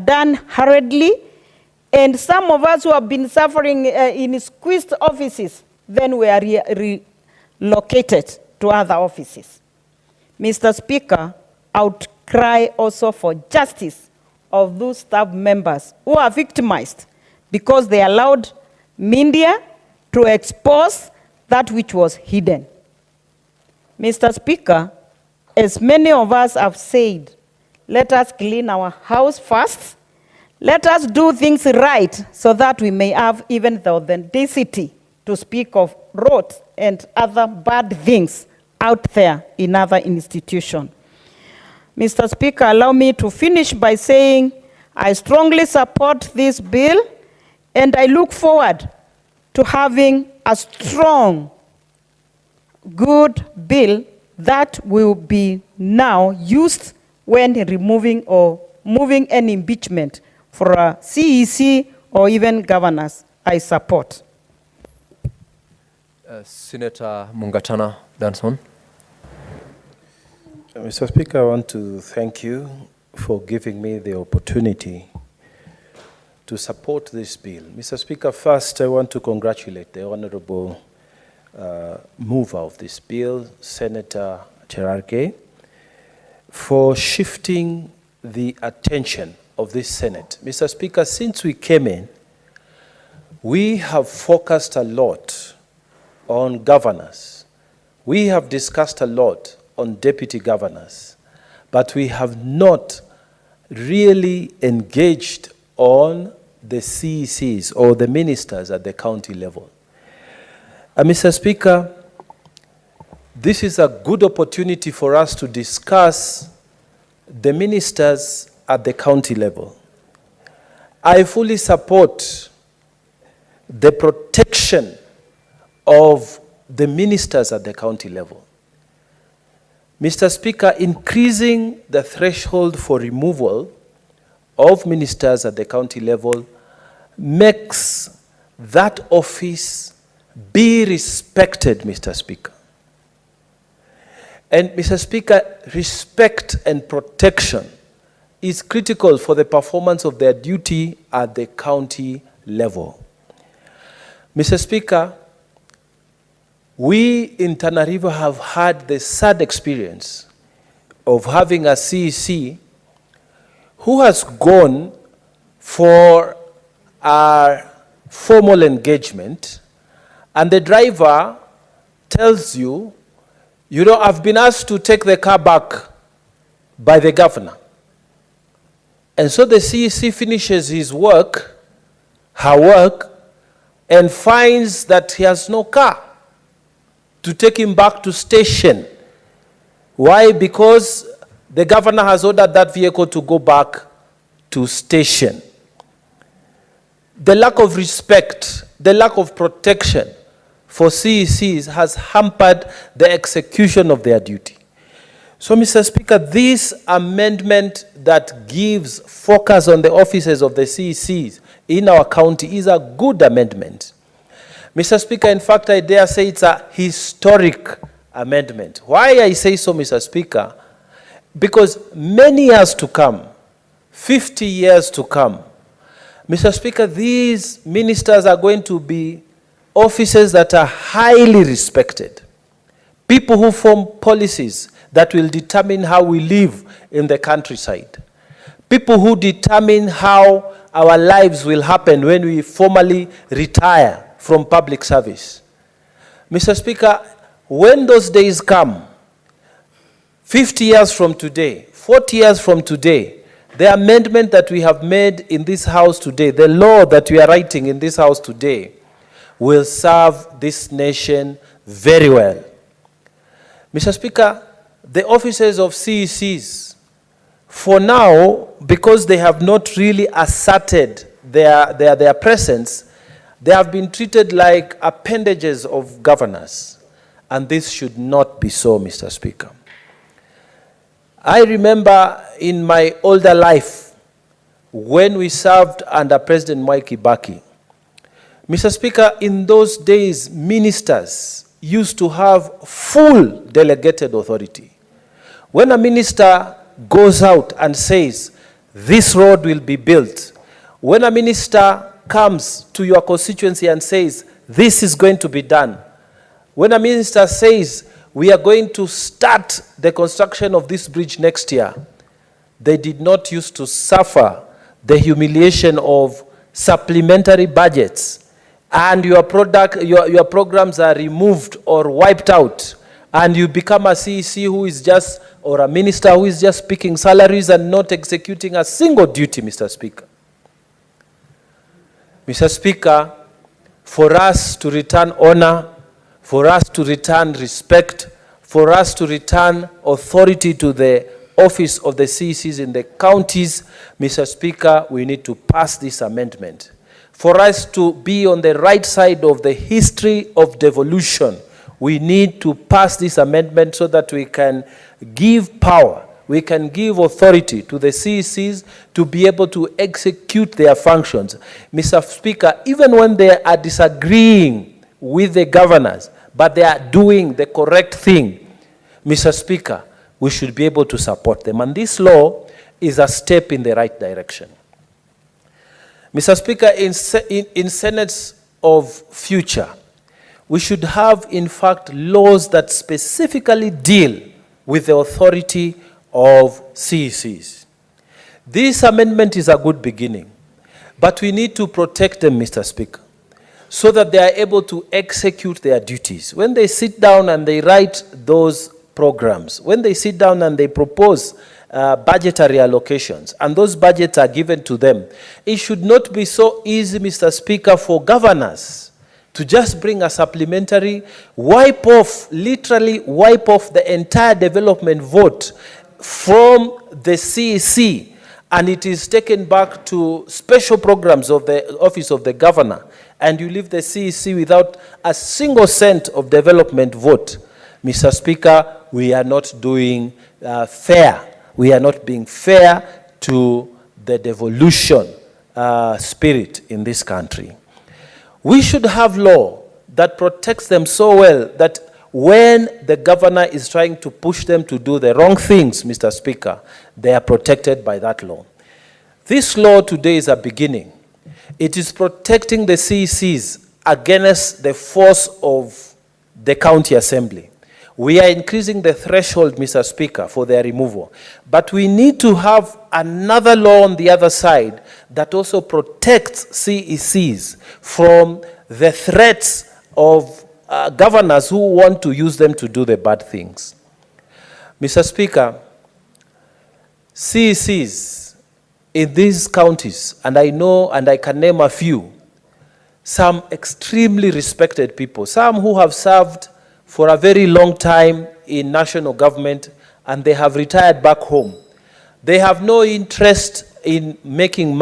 done hurriedly, and some of us who have been suffering in squeezed offices, then we are relocated to other offices. Mr. Speaker, I would cry also for justice of those staff members who are victimized because they allowed media to expose that which was hidden. Mr. Speaker, as many of us have said, let us clean our house first. Let us do things right so that we may have even the authenticity to speak of rot and other bad things out there in other institutions. Mr. Speaker, allow me to finish by saying I strongly support this bill, and I look forward to having a strong, good bill that will be now used when removing or moving any impeachment for a CEC or even governors. I support. Senator Mungatana Danson. Mr. Speaker, I want to thank you for giving me the opportunity to support this bill. Mr. Speaker, first I want to congratulate the Honorable mover of this bill, Senator Chpper, for shifting the attention of this Senate. Mr. Speaker, since we came in, we have focused a lot on governors. We have discussed a lot on deputy governors, but we have not really engaged on the CECs or the ministers at the county level. Mr. Speaker, this is a good opportunity for us to discuss the ministers at the county level. I fully support the protection of the ministers at the county level. Mr. Speaker, increasing the threshold for removal of ministers at the county level makes that office be respected, Mr. Speaker. And Mr. Speaker, respect and protection is critical for the performance of their duty at the county level. Mr. Speaker, we in Tana River have had the sad experience of having a CEC who has gone for a formal engagement, and the driver tells you, you know, I've been asked to take the car back by the governor. And so the CEC finishes his work, her work, and finds that he has no car to take him back to station. Why? Because the governor has ordered that vehicle to go back to station. The lack of respect, the lack of protection for CECs has hampered the execution of their duty. So, Mr. Speaker, this amendment that gives focus on the offices of the CECs in our county is a good amendment. Mr. Speaker, in fact, I dare say it's a historic amendment. Why I say so, Mr. Speaker? Because many years to come, 50 years to come, Mr. Speaker, these ministers are going to be offices that are highly respected. People who form policies that will determine how we live in the countryside. People who determine how our lives will happen when we formally retire from public service. Mr. Speaker, when those days come, 50 years from today, 40 years from today, the amendment that we have made in this house today, the law that we are writing in this house today, will serve this nation very well. Mr. Speaker, the offices of CECs, for now, because they have not really asserted their presence, they have been treated like appendages of governors. And this should not be so, Mr. Speaker. I remember in my older life, when we served under President Mwai Kibaki, Mr. Speaker, in those days, ministers used to have full delegated authority. When a minister goes out and says, this road will be built. When a minister comes to your constituency and says, this is going to be done, when a minister says, we are going to start the construction of this bridge next year, they did not used to suffer the humiliation of supplementary budgets, and your programs are removed or wiped out, and you become a CEC who is just, or a minister who is just picking salaries and not executing a single duty, Mr. Speaker. Mr. Speaker, for us to return honor, for us to return respect, for us to return authority to the office of the CECs in the counties, Mr. Speaker, we need to pass this amendment. For us to be on the right side of the history of devolution, we need to pass this amendment so that we can give power, we can give authority to the CECs to be able to execute their functions. Mr. Speaker, even when they are disagreeing with the governors, but they are doing the correct thing, Mr. Speaker, we should be able to support them. And this law is a step in the right direction. Mr. Speaker, in Senates of future, we should have, in fact, laws that specifically deal with the authority of CECs. This amendment is a good beginning, but we need to protect them, Mr. Speaker, so that they are able to execute their duties. When they sit down and they write those programs, when they sit down and they propose budgetary allocations, and those budgets are given to them, it should not be so easy, Mr. Speaker, for governors to just bring a supplementary, literally wipe off the entire development vote from the CEC, and it is taken back to special programs of the office of the governor, and you leave the CEC without a single cent of development vote. Mr. Speaker, we are not doing fair. We are not being fair to the devolution spirit in this country. We should have law that protects them so well that when the governor is trying to push them to do the wrong things, Mr. Speaker, they are protected by that law. This law today is a beginning. It is protecting the CECs against the force of the county assembly. We are increasing the threshold, Mr. Speaker, for their removal. But we need to have another law on the other side that also protects CECs from the threats of governors who want to use them to do the bad things. Mr. Speaker, CECs in these counties, and I know and I can name a few, some extremely respected people, some who have served for a very long time in national government, and they have retired back home. They have no interest in making money.